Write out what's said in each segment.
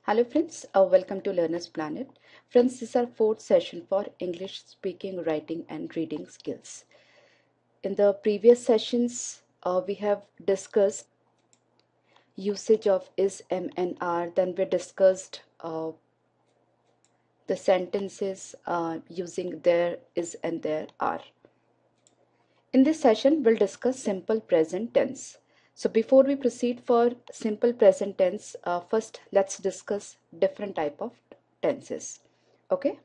Hello friends, welcome to Learner's Planet. Friends, this is our fourth session for English speaking, writing and reading skills. In the previous sessions, we have discussed usage of is, am and are. Then we discussed the sentences using there, is and there are. In this session, we'll discuss simple present tense. So before we proceed for simple present tense, first let's discuss different type of tenses. Okay?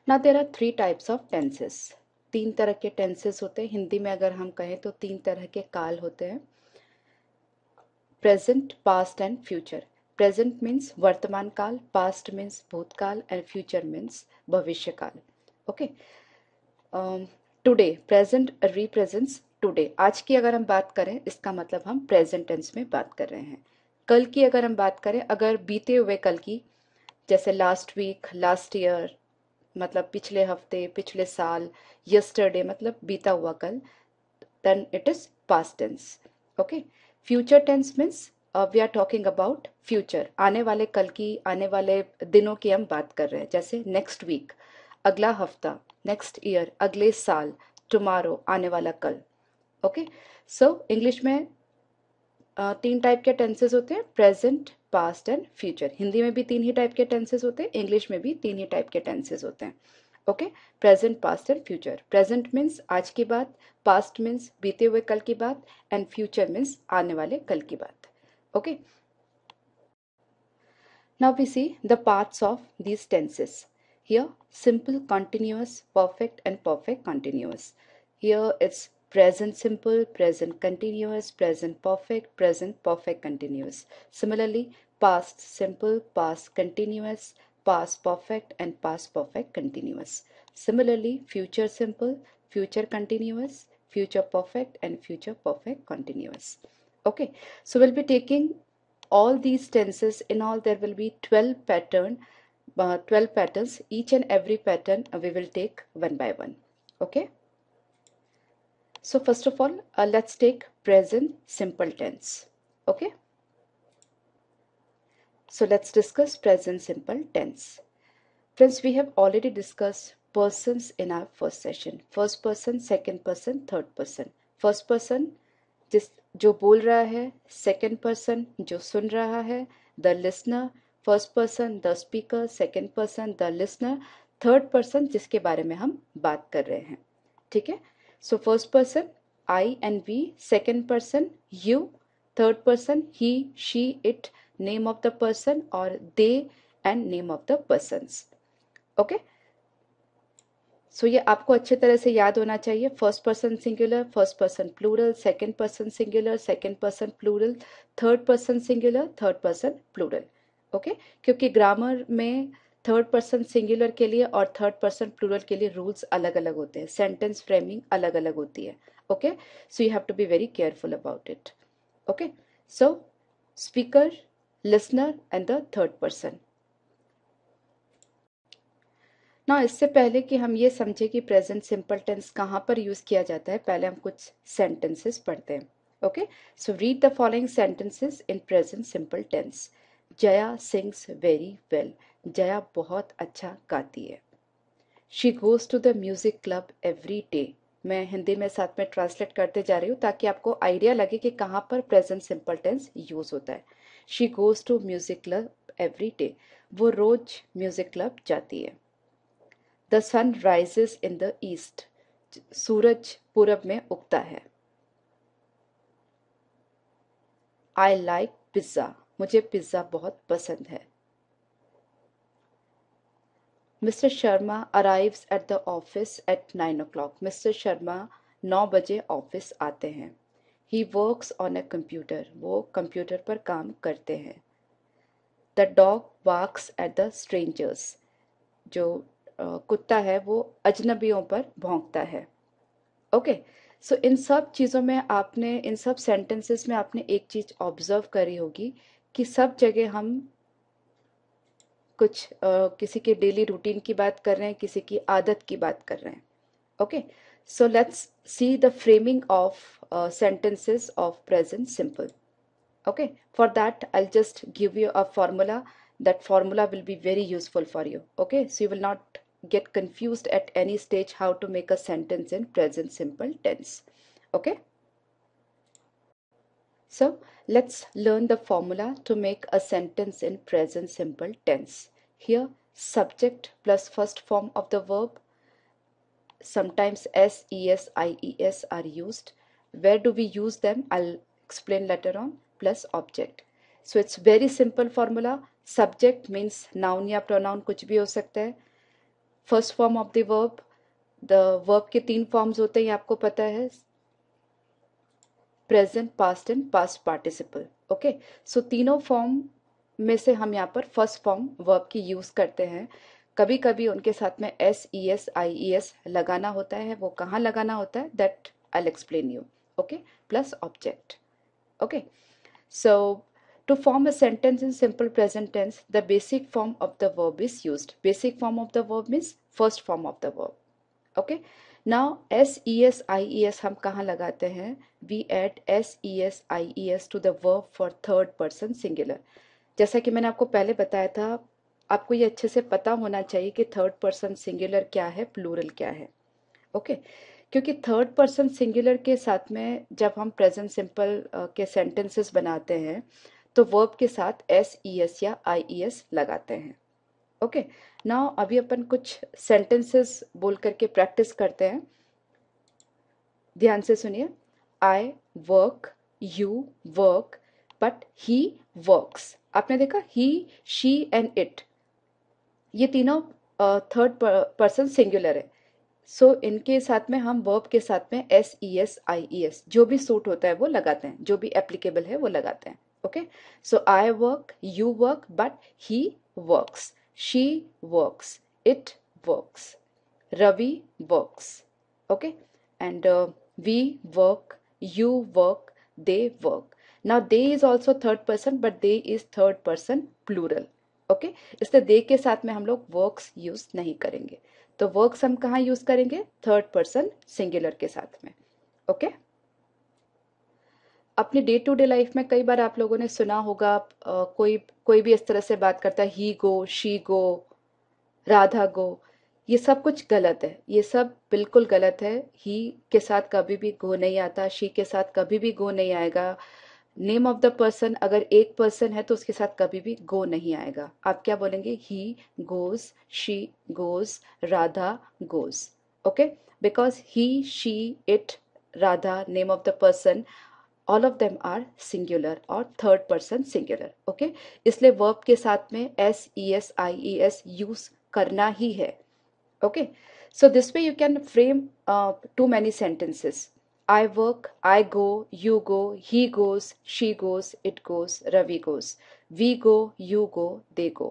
Now there are three types of tenses. तीन तरह के tenses होते हैं. हिंदी में अगर हम कहें तो तीन तरह के काल होते हैं. Present, past and future. Present means वर्तमान काल, past means भूतकाल and future means भविष्य काल. Okay? Today present represents today. आज की अगर हम बात करें इसका मतलब हम प्रेजेंट टेंस में बात कर रहे हैं. कल की अगर हम बात करें, अगर बीते हुए कल की, जैसे लास्ट वीक, लास्ट ईयर मतलब पिछले हफ्ते, पिछले साल, यस्टरडे मतलब बीता हुआ कल, then it is past tense. Okay. Future tense means we are talking about future, आने वाले कल की, आने वाले दिनों की हम बात कर रहे हैं. जैसे नेक्स्ट वीक अगला हफ्ता, नेक्स्ट ईयर अगले साल, टुमारो आने वाला कल. ओके. सो इंग्लिश में तीन टाइप के टेंसेस होते हैं, present, past and future. Hindi में भी तीन ही टाइप के टेंसेस होते हैं, इंग्लिश में भी तीन ही टाइप के टेंसेस होते हैं. Okay. Present, past and future. Present means आज की बात, पास्ट मीन्स बीते हुए कल की बात एंड फ्यूचर मीन्स आने वाले कल की बात. Okay. Now we see the parts of these tenses. Here, simple, continuous, perfect and perfect continuous. Here it's present simple, present continuous, present perfect continuous. Similarly, past simple, past continuous, past perfect and past perfect continuous. Similarly, future simple, future continuous, future perfect and future perfect continuous. Okay, so we'll be taking all these tenses. In all there will be 12 patterns. Each and every pattern we will take one by one. Okay, so first of all let's take present simple tense. Okay, so let's discuss present simple tense. Friends, we have already discussed persons in our first session. First person, second person, third person. First person जिस जो बोल रहा है, second person जो सुन रहा है, the listener. First person the speaker, second person the listener, third person जिसके बारे में हम बात कर रहे हैं. ठीक है. So first person I and we, second person you, third person he she it, name of the person, और they and name of the persons. Okay. So ये आपको अच्छे तरह से याद होना चाहिए. First person singular, first person plural, second person singular, second person plural, third person singular, third person plural. Okay. क्योंकि ग्रामर में थर्ड पर्सन सिंगुलर के लिए और थर्ड पर्सन प्लूरल के लिए रूल्स अलग अलग होते हैं, सेंटेंस फ्रेमिंग अलग अलग होती है. Okay. So you have to be very careful about it. Okay. So speaker, listener and the third person. ना इससे पहले कि हम ये समझे कि प्रेजेंट सिंपल टेंस कहाँ पर यूज किया जाता है, पहले हम कुछ सेंटेंसेस पढ़ते हैं. Okay. So read the following sentences in present simple tense. Jaya sings very well. Jaya बहुत अच्छा गाती है. She goes to the music club every day. मैं हिंदी में साथ में ट्रांसलेट करते जा रही हूँ ताकि आपको आइडिया लगे कि कहाँ पर प्रेजेंट सिंपल टेंस यूज होता है. She goes to music club every day. वो रोज म्यूजिक क्लब जाती है. The sun rises in the east. सूरज पूरब में उगता है. I like pizza. मुझे पिज्जा बहुत पसंद है. Mr. Sharma arrives at the office at 9 o'clock. Mr. Sharma 9 बजे ऑफिस आते हैं. He works on a computer. वो कंप्यूटर पर काम करते हैं. The dog barks at the strangers. जो कुत्ता है वो अजनबियों पर भौंकता है. ओके. सो इन सब चीज़ों में आपने, इन सब सेंटेंसेस में आपने एक चीज़ ऑब्जर्व करी होगी कि सब जगह हम कुछ किसी के डेली रूटीन की बात कर रहे हैं, किसी की आदत की बात कर रहे हैं. Okay. So let's see the framing of sentences of present simple. Okay, for that I'll just give you a formula. That formula will be very useful for you. Okay, so you will not get confused at any stage how to make a sentence in present simple tense. Okay, so let's learn the formula to make a sentence in present simple tense. Here, subject plus first form of the verb, sometimes s, es, ies are used. Where do we use them? I'll explain later on. Plus object. So it's very simple formula. Subject means noun या pronoun कुछ भी हो सकता है. First form of the verb. The verb के 3 forms होते हैं, ये आपको पता है. Present, past and past participle. Okay, so तीनों फॉर्म में से हम यहाँ पर फर्स्ट फॉर्म वर्ब की यूज करते हैं. कभी कभी उनके साथ में S, E S, I E S लगाना होता है. वो कहाँ लगाना होता है that I explain you. Okay, plus object. Okay, so to form a sentence in simple present tense, the basic form of the verb is used. Basic form of the verb means first form of the verb. Okay, now s, e s, i e s हम कहाँ लगाते हैं? We add s, e s, i e s to the verb for third person singular. जैसा कि मैंने आपको पहले बताया था, आपको ये अच्छे से पता होना चाहिए कि थर्ड पर्सन सिंगुलर क्या है, प्लूरल क्या है. ओके, क्योंकि थर्ड पर्सन सिंगुलर के साथ में जब हम प्रेजेंट सिंपल के सेंटेंसेस बनाते हैं तो वर्ब के साथ एस, ई एस या आई ई एस लगाते हैं. ओके, नाउ अभी अपन कुछ सेंटेंसेस बोल करके प्रैक्टिस करते हैं. ध्यान से सुनिए. आई work, you work, but he works. आपने देखा ही, शी एंड इट, ये तीनों थर्ड पर्सन सिंगुलर है. सो इनके साथ में हम वर्ब के साथ में S, E S, I E S जो भी सूट होता है वो लगाते हैं, जो भी एप्लीकेबल है वो लगाते हैं. Okay, so I work, you work, but he works, she works, it works, Ravi works. Okay, and we work, you work, they work. Now they is also third person but they is third person plural. Okay, इसलिए they के साथ में हम लोग works use नहीं करेंगे. तो works हम कहाँ यूज करेंगे? थर्ड पर्सन सिंगुलर के साथ में. ओके, अपनी डे टू डे लाइफ में कई बार आप लोगों ने सुना होगा, कोई कोई भी इस तरह से बात करता है, ही गो, शी गो, राधा गो. ये सब कुछ गलत है, ये सब बिल्कुल गलत है. ही के साथ कभी भी गो नहीं आता, शी के साथ कभी भी गो नहीं आएगा. नेम ऑफ द पर्सन अगर एक पर्सन है तो उसके साथ कभी भी गो नहीं आएगा. आप क्या बोलेंगे? He goes, she goes, Radha goes. Okay, because he, she, it, Radha, name of the person, all of them are singular और थर्ड पर्सन सिंगुलर. ओके, इसलिए वर्ब के साथ में S, E S, I E S use करना ही है. Okay, so this way you can frame too many sentences. I work, I go, you go, he goes, she goes, it goes, Ravi goes. We go, you go, they go.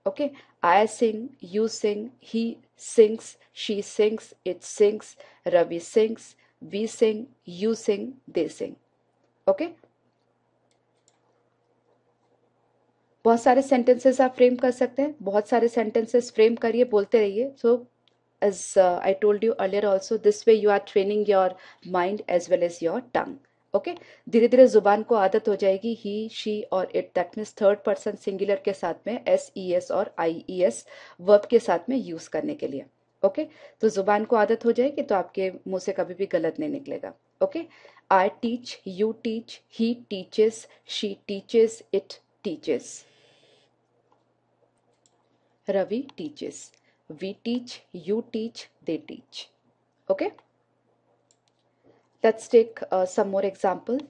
Okay, I sing, you sing, he sings, she sings, it sings, Ravi sings, we sing, you sing, they sing. Okay, बहुत सारे sentences आप frame कर सकते हैं. बहुत सारे sentences frame करिए, बोलते रहिए. सो as I told you earlier also, this way you are training your mind as well as your tongue. Okay, धीरे धीरे जुबान को आदत हो जाएगी ही, शी और it, that means third person singular के साथ में एस, ई एस और आई ई एस वर्ब के साथ में यूज करने के लिए. ओके, तो जुबान को आदत हो जाएगी तो आपके मुंह से कभी भी गलत नहीं निकलेगा. Okay, I teach, you teach, he teaches, she teaches, it teaches, Ravi teaches. We teach, you teach, they teach. Okay, let's take some more examples.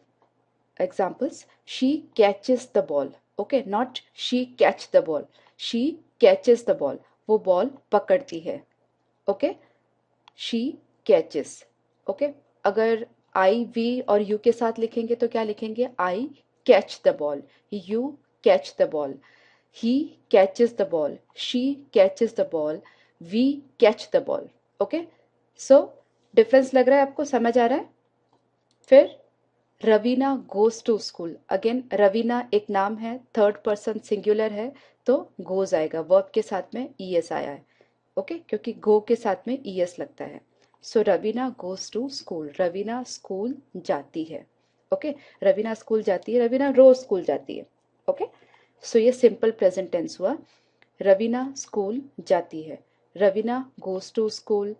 She catches the ball. Okay, not she catch the ball, she catches the ball. वो ball पकड़ती है. Okay, she catches. Okay, अगर आई, we और you के साथ लिखेंगे तो क्या लिखेंगे? I catch the ball, you catch the ball, he catches the ball, she catches the ball, we catch the ball. Okay, so difference लग रहा है आपको, समझ आ रहा है? फिर Raveena goes to school. Again Raveena एक नाम है, थर्ड पर्सन सिंगुलर है, तो गोज आएगा. वर्ब के साथ में ई एस आया है. ओके, क्योंकि गो के साथ में ई एस लगता है. So Raveena goes to school, Raveena school जाती है. ओके, रवीना स्कूल जाती है, रवीना रोज स्कूल जाती है। ओके, सो ये सिंपल प्रेजेंट टेंस हुआ। रवीना स्कूल जाती है, Raveena goes to school,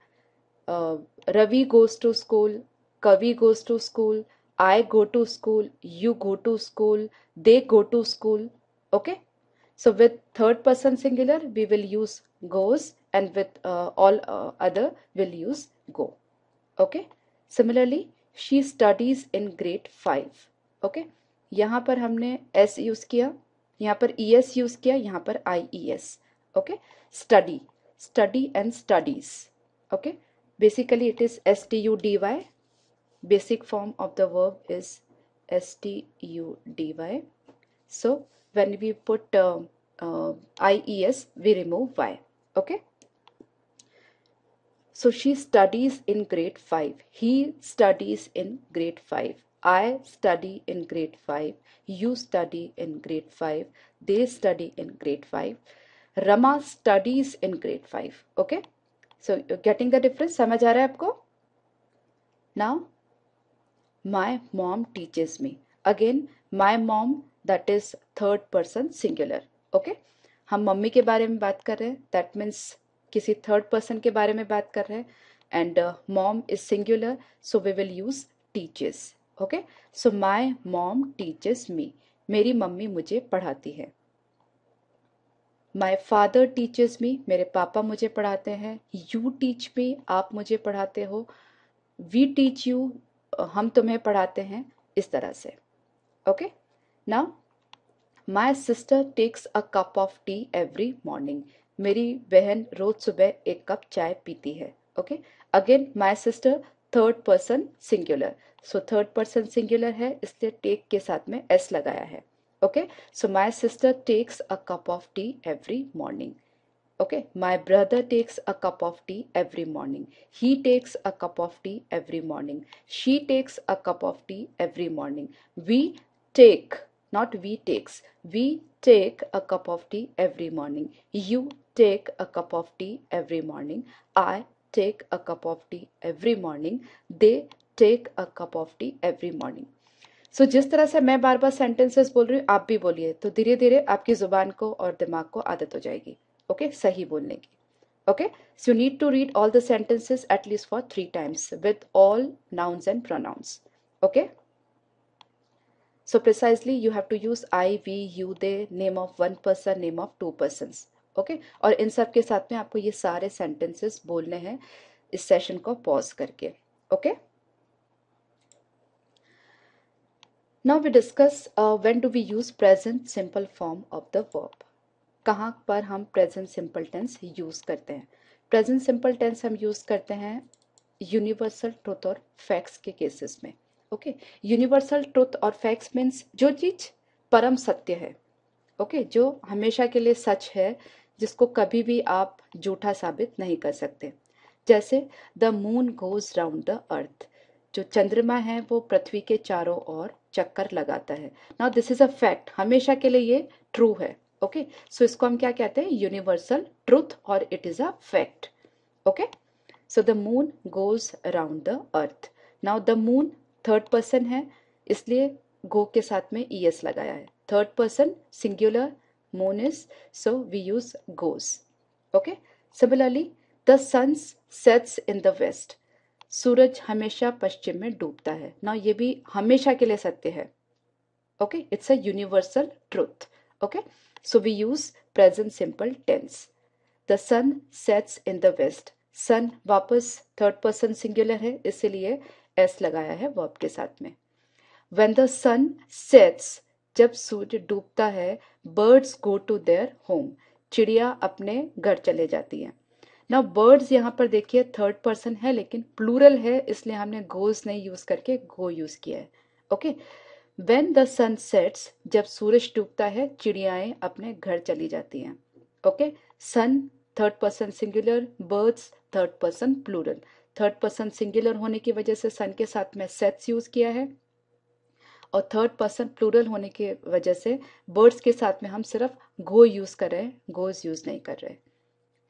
Ravi goes to school, Kavi goes to school, I go to school, you go to school, they go to school. Okay, so with third person singular we will use goes, and with all other we'll use go. Okay, similarly she studies in grade 5. Okay, यहाँ पर हमने s use किया, यहाँ पर es use किया, यहाँ पर ies. Okay, study, study and studies. Okay, basically it is study. Basic form of the verb is study. So when we put ies we remove y. Okay, so she studies in grade 5, he studies in grade 5, I study in grade 5, you study in grade 5, they study in grade 5, Rama studies in grade 5. Okay, so you're getting the difference? समझ आ रहा है आपको? Now my mom teaches me. Again, my mom, that is third person singular. Okay, हम mummy के बारे में बात कर रहे हैं, that means किसी थर्ड पर्सन के बारे में बात कर रहे हैं, and mom is singular, so we will use teaches. Okay, so my mom teaches me, मेरी मम्मी मुझे पढ़ाती है. माय फादर टीचेस मी, मेरे पापा मुझे पढ़ाते हैं. यू टीच मी, आप मुझे पढ़ाते हो. वी टीच यू, हम तुम्हें पढ़ाते हैं. इस तरह से. Okay, now my sister takes a cup of tea every morning, मेरी बहन रोज सुबह एक कप चाय पीती है. Okay, again my sister third person singular, so third person singular है इसलिए टेक के साथ में एस लगाया है. Okay, so my sister takes a cup of tea every morning. Okay, my brother takes a cup of tea every morning. He takes a cup of tea every morning. She takes a cup of tea every morning. We take, not we takes, we take a cup of tea every morning. You take a cup of tea every morning. I take a cup of tea every morning. They take a cup of tea every morning. So जिस तरह से मैं बार बार sentences बोल रही हूँ आप भी बोलिए, तो धीरे धीरे आपकी जुबान को और दिमाग को आदत हो जाएगी. ओके, सही बोलने की. Okay, so you need to read all the sentences at least for 3 times with all nouns and pronouns. Okay, so precisely you have to use I, we, you, they, name of one person, name of two persons. Okay, और इन सब के साथ में आपको ये सारे sentences बोलने हैं इस सेशन को पॉज करके. Okay, now we discuss when do we use present simple form of the verb. कहाँ पर हम प्रेजेंट सिंपल टेंस यूज करते हैं? प्रेजेंट सिंपल टेंस हम यूज करते हैं यूनिवर्सल ट्रुथ और फैक्ट्स के केसेस में. ओके, यूनिवर्सल ट्रुथ और फैक्ट्स मीन्स जो चीज परम सत्य है. ओके, जो हमेशा के लिए सच है, जिसको कभी भी आप झूठा साबित नहीं कर सकते. जैसे the moon goes round the earth, जो चंद्रमा है वो पृथ्वी के चारों ओर चक्कर लगाता है. Now this is a fact, हमेशा के लिए ये ट्रू है. ओके, सो इसको हम क्या कहते हैं? यूनिवर्सल ट्रुथ, और it is a fact. Okay, so the moon goes around the earth. Now the moon third person है इसलिए गो के साथ में ईएस लगाया है. Third person singular, moon is, so we use goes. Okay, similarly the sun sets in the west, सूरज हमेशा पश्चिम में डूबता है. ना ये भी हमेशा के लिए सत्य है. Okay, it's a universal truth. Okay, so we use present simple tense. The sun sets in the west. sun वापस थर्ड पर्सन सिंगुलर है इसलिए s लगाया है वर्ब के साथ में. When the sun sets, जब सूर्य डूबता है, birds go to their home, चिड़िया अपने घर चले जाती हैं. Now birds यहाँ पर देखिए थर्ड पर्सन है लेकिन प्लूरल है इसलिए हमने goes नहीं यूज करके go यूज किया है. Okay, When the sun sets, जब सूरज डूबता है चिड़ियाएं अपने घर चली जाती हैं. Okay, sun third person singular, birds third person plural. Third person singular होने की वजह से सन के साथ में सेट्स यूज किया है, और थर्ड पर्सन प्लूरल होने की वजह से बर्ड्स के साथ में हम सिर्फ गो यूज कर रहे हैं, गोज यूज नहीं कर रहे.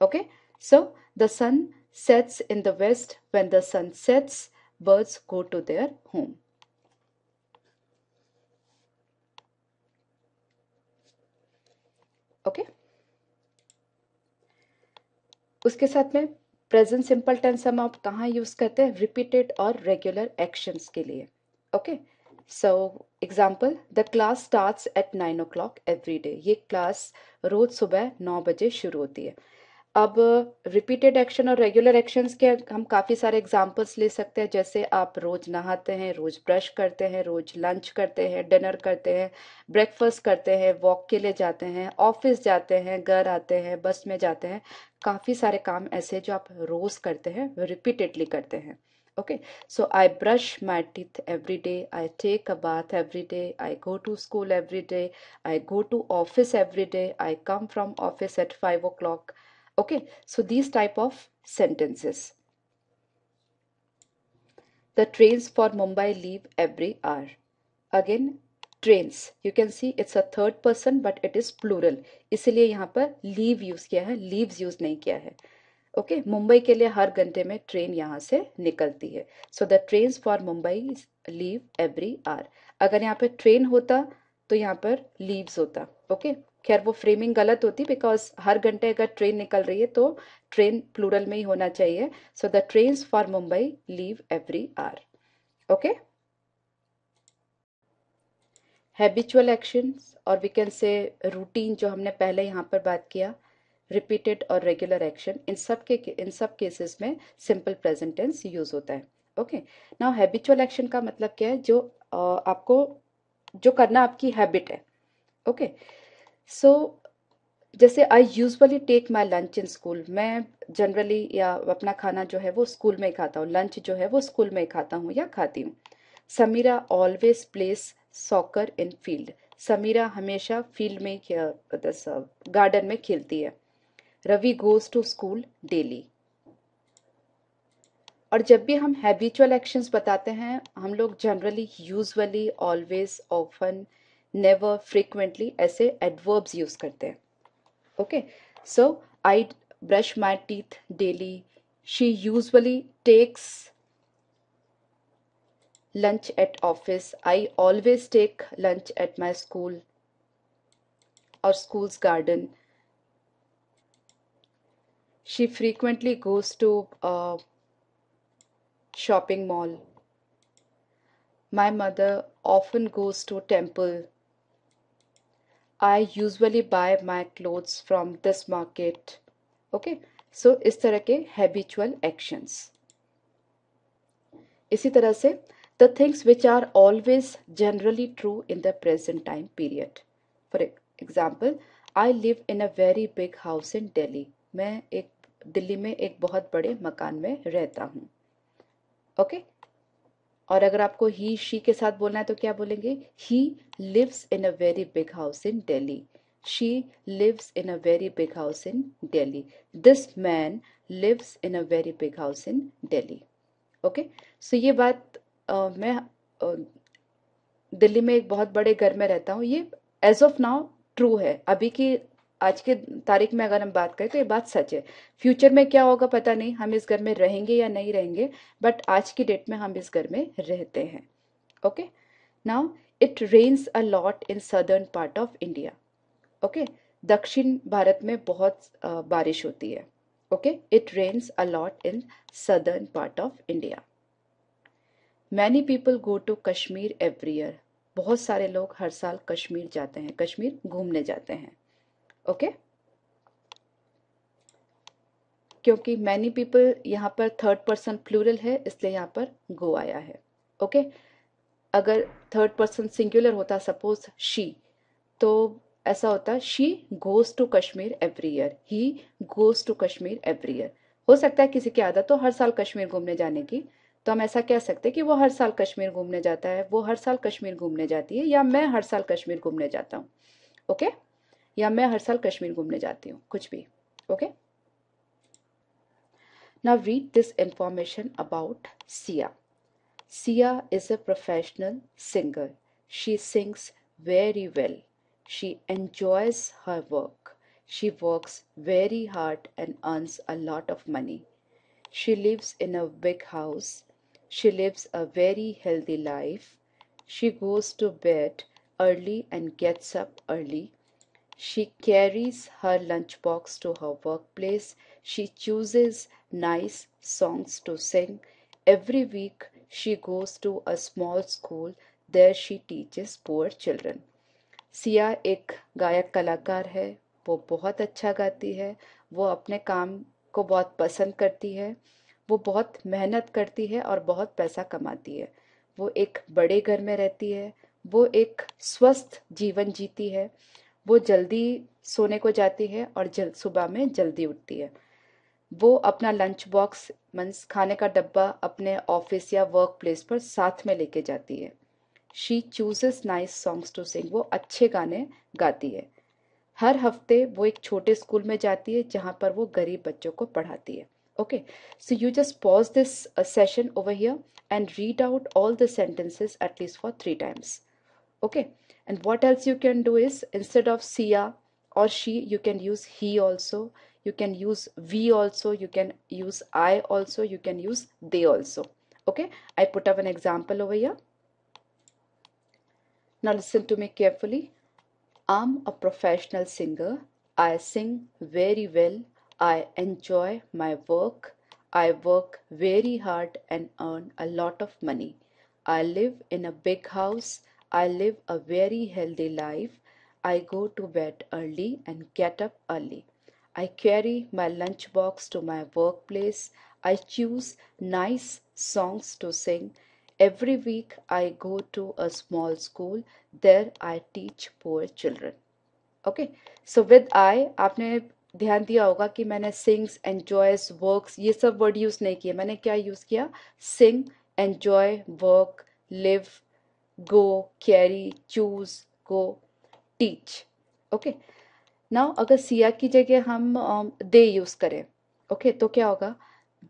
Okay, so the sun sets in the west. When the sun sets, birds go to their home. Okay. उसके साथ में प्रेजेंट सिंपल टेंस हम आप कहाँ यूज करते हैं? रिपीटेड और रेगुलर एक्शंस के लिए। Okay, so example, the class starts at 9 o'clock every day. ये क्लास रोज सुबह 9 बजे शुरू होती है। अब रिपीटेड एक्शन और रेगुलर एक्शंस के हम काफ़ी सारे एग्जांपल्स ले सकते हैं, जैसे आप रोज नहाते हैं, रोज ब्रश करते हैं, रोज लंच करते हैं, डिनर करते हैं, ब्रेकफास्ट करते हैं, वॉक के लिए जाते हैं, ऑफिस जाते हैं, घर आते हैं, बस में जाते हैं। काफ़ी सारे काम ऐसे जो आप रोज करते हैं, रिपीटेडली करते हैं। Okay, so I brush my teeth every day. I take a bath every day. I go to school every day. I go to office every day. I come from office at 5 o'clock. Okay, so these type of sentences. The trains for Mumbai leave every hour. Again, trains, you can see it's a third person but it is plural, इसलिए यहाँ पर leave use किया है, leaves use नहीं किया है। Okay, Mumbai के लिए हर घंटे में ट्रेन यहाँ से निकलती है। So the trains for Mumbai leave every hour. अगर यहाँ पे ट्रेन होता तो यहाँ पर लीव्स होता। ओके, खैर वो फ्रेमिंग गलत होती, बिकॉज हर घंटे अगर ट्रेन निकल रही है तो ट्रेन प्लूरल में ही होना चाहिए। So the trains for Mumbai leave every hour. Okay, habitual actions और वी कैन से रूटीन, जो हमने पहले यहाँ पर बात किया, रिपीटेड और रेगुलर एक्शन, इन सब केसेस में सिंपल प्रेजेंट टेंस यूज होता है। ओके, नाउ हैबिचुअल एक्शन का मतलब क्या है? जो आपको जो करना आपकी हैबिट है। ओके, सो जैसे I usually take my lunch in school, मैं जनरली या अपना खाना जो है वो स्कूल में ही खाता हूँ, लंच जो है वो स्कूल में ही खाता हूँ या खाती हूँ। Sameera always plays soccer in field, Sameera हमेशा फील्ड में गार्डन में खेलती है। Ravi goes to school daily. और जब भी हम हैबिचुअल एक्शंस बताते हैं, हम लोग generally, usually, always, often, never, frequently ऐसे एडवर्ब्स यूज करते हैं। Okay, so I brush my teeth daily, she usually takes lunch at office, I always take lunch at my school or school's garden. She frequently goes to a shopping mall. My mother often goes to temple. I usually buy my clothes from this market. Okay, so इस तरह के habitual actions. इसी तरह से the things which are always generally true in the present time period. For example, I live in a very big house in Delhi. मैं एक दिल्ली में एक बहुत बड़े मकान में रहता हूँ। ओके, और अगर आपको ही शी के साथ बोलना है तो क्या बोलेंगे? He lives in a very big house in Delhi, she lives in a very big house in Delhi, this man lives in a very big house in Delhi. Okay, so ये बात मैं दिल्ली में एक बहुत बड़े घर में रहता हूँ, ये एज ऑफ नाउ ट्रू है। अभी की, आज के तारीख में अगर हम बात करें तो ये बात सच है। फ्यूचर में क्या होगा पता नहीं, हम इस घर में रहेंगे या नहीं रहेंगे, बट आज की डेट में हम इस घर में रहते हैं। Okay, now it rains a lot in southern part of India. Okay, दक्षिण भारत में बहुत बारिश होती है। Okay, it rains a lot in southern part of India. Many people go to Kashmir every year, बहुत सारे लोग हर साल कश्मीर जाते हैं, कश्मीर घूमने जाते हैं। ओके, क्योंकि मैनी पीपल यहाँ पर थर्ड पर्सन प्लूरल है, इसलिए यहाँ पर गो आया है। ओके, अगर थर्ड पर्सन सिंगुलर होता, सपोज शी, तो ऐसा होता she goes to Kashmir every year, he goes to Kashmir every year. हो सकता है किसी की आदत हो हर साल कश्मीर घूमने जाने की, तो हम ऐसा कह सकते हैं कि वो हर साल कश्मीर घूमने जाता है, वो हर साल कश्मीर घूमने जाती है, या मैं हर साल कश्मीर घूमने जाता हूँ। ओके, या मैं हर साल कश्मीर घूमने जाती हूँ, कुछ भी। Okay, now read this information about Sia. Sia is a professional singer. She sings very well. She enjoys her work. She works very hard and earns a lot of money. She lives in a big house. She lives a very healthy life. She goes to bed early and gets up early. She carries her lunchbox to her workplace. She chooses nice songs to sing. Every week she goes to a small school. There she teaches poor children. Siya एक गायक कलाकार है। वो बहुत अच्छा गाती है। वो अपने काम को बहुत पसंद करती है। वो बहुत मेहनत करती है और बहुत पैसा कमाती है। वो एक बड़े घर में रहती है। वो एक स्वस्थ जीवन जीती है। वो जल्दी सोने को जाती है और सुबह में जल्दी उठती है। वो अपना लंच बॉक्स मीन्स खाने का डब्बा अपने ऑफिस या वर्क प्लेस पर साथ में लेके जाती है। She chooses nice songs to sing. वो अच्छे गाने गाती है। हर हफ्ते वो एक छोटे स्कूल में जाती है जहाँ पर वो गरीब बच्चों को पढ़ाती है। Okay, so you just pause this session over here and read out all the sentences at least for 3 times. Okay, and what else you can do is instead of Sia or she, you can use he also, you can use we also, you can use I also, you can use they also. Okay, I put up an example over here. Now listen to me carefully. I'm a professional singer. I sing very well. I enjoy my work. I work very hard and earn a lot of money. I live in a big house. I live a very healthy life. I go to bed early and get up early. I carry my lunchbox to my workplace. I choose nice songs to sing. Every week I go to a small school. There I teach poor children. Okay, so with I आपने ध्यान दिया होगा कि मैंने sings एंजॉयस works ये सब word use नहीं किए। मैंने क्या यूज किया? सिंग, एंजॉय, वर्क, लिव, गो, कैरी, चूज, गो, टीच। ओके, नाउ अगर सिया की जगह हम दे यूज करें, ओके, तो क्या होगा?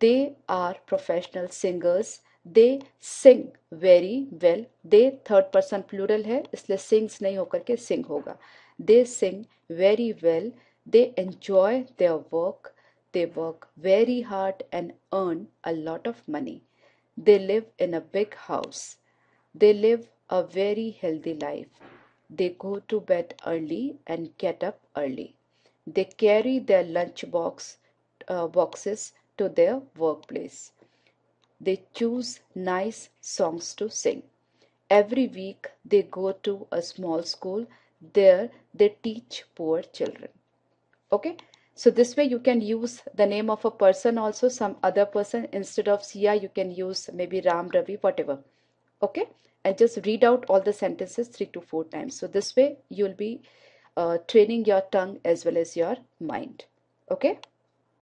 They are professional singers. They sing very well. They third person plural है इसलिए सिंग्स नहीं होकर के सिंग होगा। They sing very well. They enjoy their work. They work very hard and earn a lot of money. They live in a big house. They live a very healthy life. They go to bed early and get up early. They carry their boxes to their workplace. They choose nice songs to sing. Every week they go to a small school. There they teach poor children. Okay, so this way you can use the name of a person also, some other person. Instead of Sia you can use maybe Ram, Ravi, whatever. Okay, and just read out all the sentences 3 to 4 times. So this way you'll be training your tongue as well as your mind. Okay.